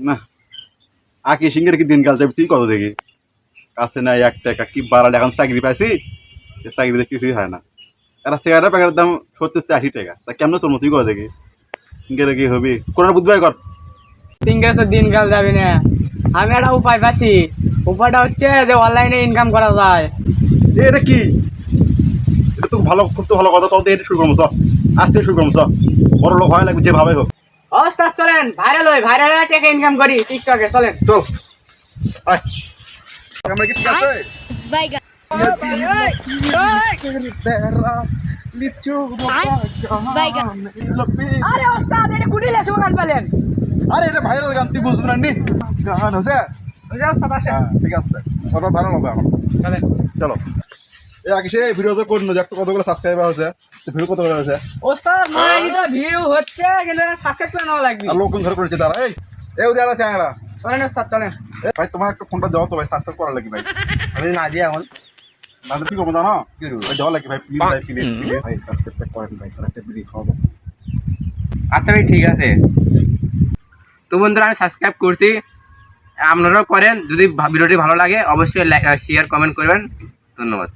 না আকি সিংহের কি দিনকাল যাবি তুই কত দেখি কাছে না 1 টাকা কি 12 এখন চাকরি পাইছি চাকরিতে কিছুই হয় না একটা সিগারেটের প্যাকেটের দাম 70-80 টাকা তা কেমন চলবো তুই কত দেখি সিংহের কি হবি কোরআন বুঝবাই কর সিংহের তো দিনকাল যাবি না। আমি একটা উপায় পাচ্ছি। উপায়টা হচ্ছে যে অনলাইনে ইনকাম করা যায়। এটা কি এটা তো ভালো খুব তো ভালো কথা চলতে এটা শুরু করবো চ আজকে শুরু করবো চ বড় লোক হয় লাগবে যেভাবে হোক ওস্তাদ চলেন ভাইরাল হই, ভাইরাল হয়ে টাকা ইনকাম করি টিকটকে, চলেন। চল আয় আমরা কি ঠিক আছে আরে ওস্তাদ এটা কুটি লেসু গান পেলেন? আরে এটা ভাইরাল গান তুই বুঝবি না নি গান হচ্ছে বুঝে ওস্তাদ আসেন। ঠিক আছে সবাই ভালো হবে এখন চলেন চলো এই আগে সে ভিডিও তো করুন যে কতগুলো সাবস্ক্রাইবার হয়েছে ভিডিও কতগুলো হয়েছে ওস্তাদ মানে এটা ভিউ হচ্ছে কিন্তু সাবস্ক্রাইব করে নেওয়া লাগবে। আর লোকজন ধরে করেছে তারা এই ওদের আছে আরা চলেন ওস্তাদ চলেন। ভাই তোমার একটা ফোনটা দাও তো ভাই সাবস্ক্রাইব করার লাগে ভাই আমি না দিয়ে এখন না কি করবো জানো ওই দেওয়া লাগে ভাই প্লিজ ভাই প্লিজ ভাই সাবস্ক্রাইব করেন ভাই তারা একটা ভিডিও খাওয়াবো আচ্ছা ভাই ঠিক আছে। তো বন্ধুরা আমি সাবস্ক্রাইব করছি, আপনারাও করেন। যদি ভিডিওটি ভালো লাগে অবশ্যই শেয়ার কমেন্ট করবেন। ধন্যবাদ।